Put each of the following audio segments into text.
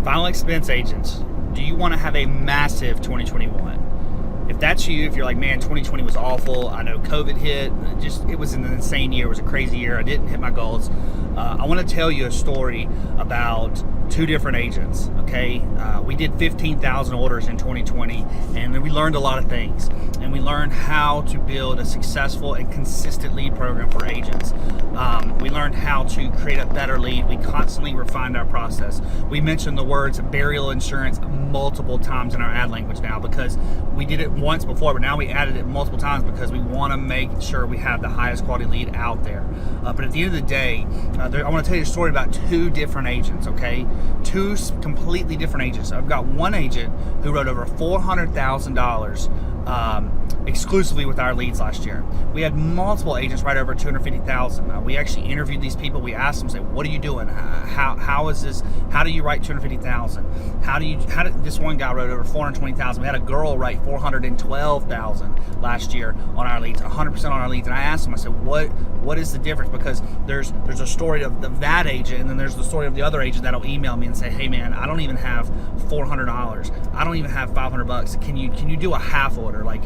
Final expense agents, do you want to have a massive 2021? If that's you, if you're like, man, 2020 was awful, I know COVID hit, it was an insane year, it was a crazy year, I didn't hit my goals. I want to tell you a story about two different agents, okay? We did 15,000 orders in 2020, and we learned a lot of things. And we learned how to build a successful and consistent lead program for agents. We learned how to create a better lead. We constantly refined our process. We mentioned the words burial insurance multiple times in our ad language now, because we did it once before, but now we added it multiple times because we want to make sure we have the highest quality lead out there. But at the end of the day, I want to tell you a story about two different agents, okay? Two completely different agents. I've got one agent who wrote over $400,000 exclusively with our leads last year. We had multiple agents write over $250,000. We actually interviewed these people. We asked them, say, what are you doing? How is this? How do you write $250,000? How did this one guy wrote over $420,000? We had a girl write $412,000 last year on our leads, 100% on our leads. And I asked them, I said, what is the difference? Because there's a story of that agent, and then there's the story of the other agent that'll email me and say, hey man, I don't even have $400. I don't even have $500. Can you do a half order? Like,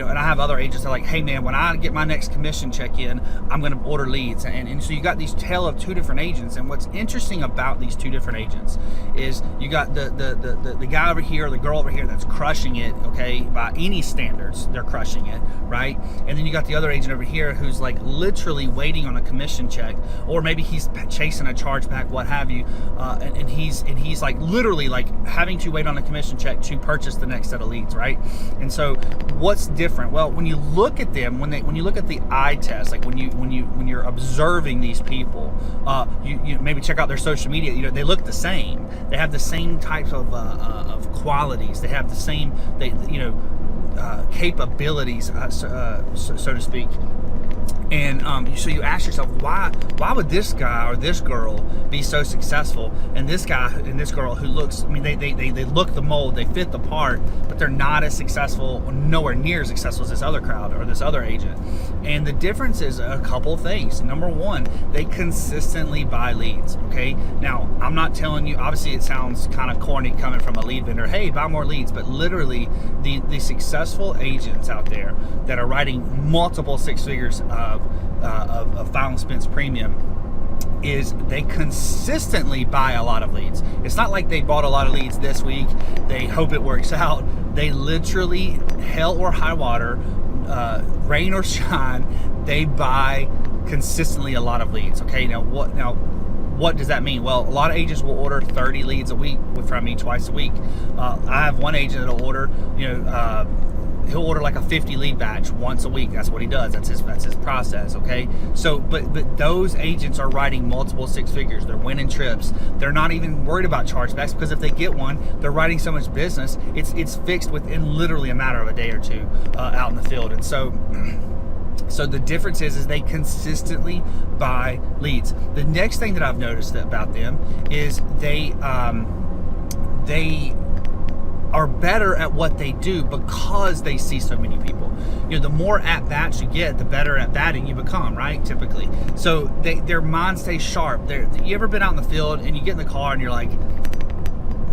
and I have other agents that are like, hey man, when I get my next commission check in, I'm going to order leads. And so you got these tale of two different agents. And what's interesting about these two different agents is you got the guy over here, the girl over here that's crushing it, okay, by any standards, they're crushing it, right? And then you got the other agent over here who's like literally waiting on a commission check, or maybe he's chasing a chargeback, what have you, and he's like literally like having to wait on a commission check to purchase the next set of leads, right? And so what's different? Well, when you look at them, when you look at the eye test, like when you're observing these people, you maybe check out their social media. They look the same. They have the same types of qualities. They have the same capabilities, so to speak. And so you ask yourself, why would this guy or this girl be so successful, and this guy and this girl who looks, they look the mold, they fit the part, but they're not as successful, nowhere near as successful as this other crowd or this other agent. And the difference is a couple of things. Number one, they consistently buy leads, okay? Now, I'm not telling you, obviously it sounds kind of corny coming from a lead vendor, hey, buy more leads, but literally the successful agents out there that are writing multiple six figures of final expense premium is they consistently buy a lot of leads. It's not like they bought a lot of leads this week, they hope it works out. They literally, hell or high water, rain or shine, they buy consistently a lot of leads. Okay, now what does that mean? Well, a lot of agents will order 30 leads a week from me twice a week. I have one agent that'll order, he'll order like a 50 lead batch once a week. That's what he does. That's his process, okay? So, but those agents are writing multiple six figures. They're winning trips. They're not even worried about chargebacks, because if they get one, they're writing so much business, it's fixed within literally a matter of a day or two out in the field. And so the difference is they consistently buy leads. The next thing that I've noticed about them is they are better at what they do because they see so many people. The more at bats you get, the better at batting you become, right? Typically. So their mind stays sharp. You ever been out in the field and you get in the car and you're like,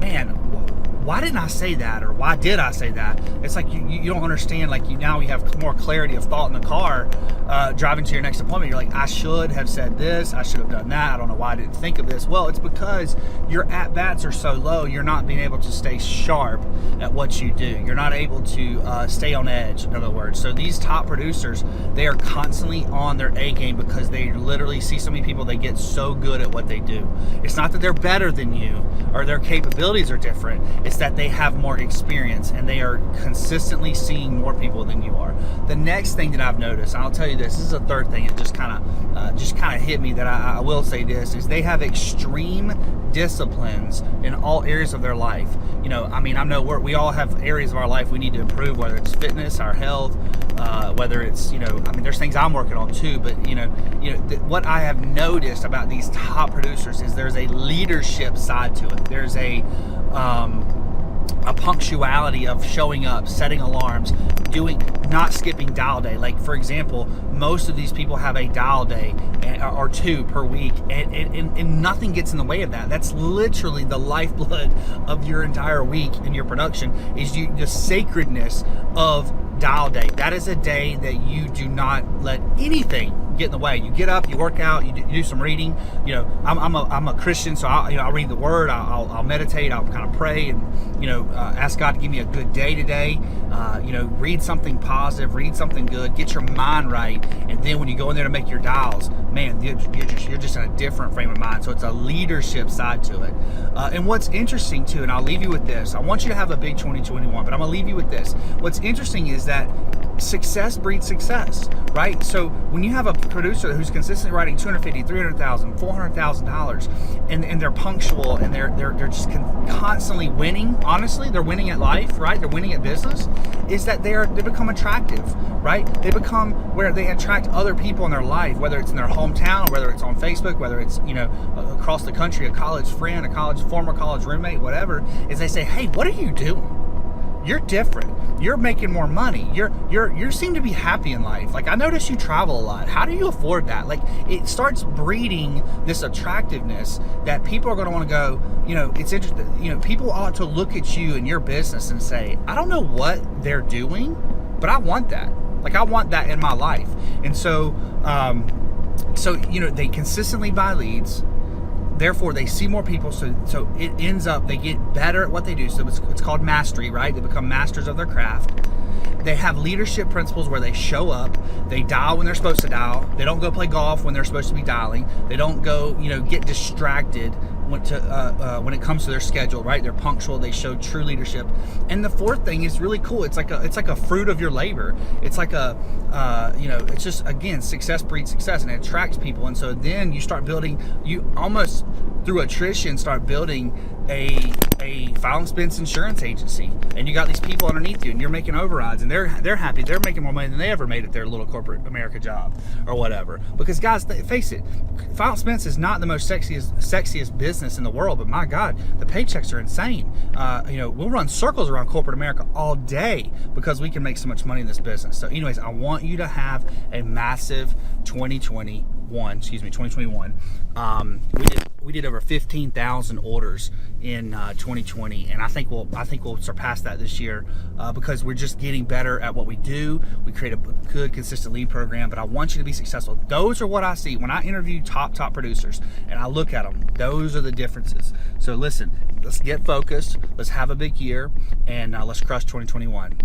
man, why didn't I say that? Or why did I say that? It's like you don't understand. Like now you have more clarity of thought in the car, driving to your next appointment. You're like, I should have said this. I should have done that. I don't know why I didn't think of this. Well, it's because your at-bats are so low, you're not being able to stay sharp at what you do. You're not able to stay on edge, in other words. So these top producers, they are constantly on their A game because they literally see so many people, they get so good at what they do. It's not that they're better than you or their capabilities are different. It's that they have more experience and they are consistently seeing more people than you are. The next thing that I've noticed, and I'll tell you this is a third thing, it just kind of hit me that I will say this, is they have extreme disciplines in all areas of their life. I know we all have areas of our life we need to improve, whether it's fitness, our health, whether it's, there's things I'm working on too, but what I have noticed about these top producers is there's a leadership side to it. There's a a punctuality of showing up, setting alarms, not skipping dial day. Like, for example, most of these people have a dial day or two per week, and nothing gets in the way of that. That's literally the lifeblood of your entire week in your production, is the sacredness of dial day. That is a day that you do not let anything get in the way. You get up, you work out, you do some reading. I'm a Christian, so I'll read the Word, I'll meditate, I'll kind of pray, and ask God to give me a good day today. Read something positive, read something good, get your mind right, and then when you go in there to make your dials, man, you're just in a different frame of mind. So it's a leadership side to it. And what's interesting too, and I'll leave you with this. I want you to have a big 2021, but I'm gonna leave you with this. What's interesting is that success breeds success, right? So when you have a producer who's consistently writing $250,000, $300,000, $400,000, and they're punctual, and they're just constantly winning. Honestly, they're winning at life, right? They're winning at business. Is that they become attractive, right? They become where they attract other people in their life, whether it's in their hometown, whether it's on Facebook, whether it's across the country, a college friend, former college roommate, whatever. Is they say, hey, what are you doing? You're different. You're making more money. You seem to be happy in life. Like, I notice you travel a lot. How do you afford that? Like, it starts breeding this attractiveness that people are going to want to go, it's interesting. People ought to look at you and your business and say, I don't know what they're doing, but I want that. Like, I want that in my life. And so they consistently buy leads. Therefore, they see more people, so it ends up, they get better at what they do. So it's called mastery, right? They become masters of their craft. They have leadership principles where they show up, they dial when they're supposed to dial, they don't go play golf when they're supposed to be dialing, they don't go, get distracted when it comes to their schedule, right? They're punctual, they show true leadership. And the fourth thing is really cool. It's like a fruit of your labor. It's like it's just, again, success breeds success, and it attracts people. And so then you start building, you almost through attrition start building a file expense insurance agency, and you got these people underneath you, and you're making overrides, and they're happy. They're making more money than they ever made at their little corporate America job or whatever. Because guys, face it, file expense is not the most sexiest business in the world, but my God, the paychecks are insane. We'll run circles around corporate America all day because we can make so much money in this business. So anyways, I want you to have a massive 2021. We did over 15,000 orders in 2020, and I think we'll surpass that this year because we're just getting better at what we do. We create a good, consistent lead program, but I want you to be successful. Those are what I see when I interview top producers, and I look at them. Those are the differences. So listen, let's get focused. Let's have a big year, and let's crush 2021.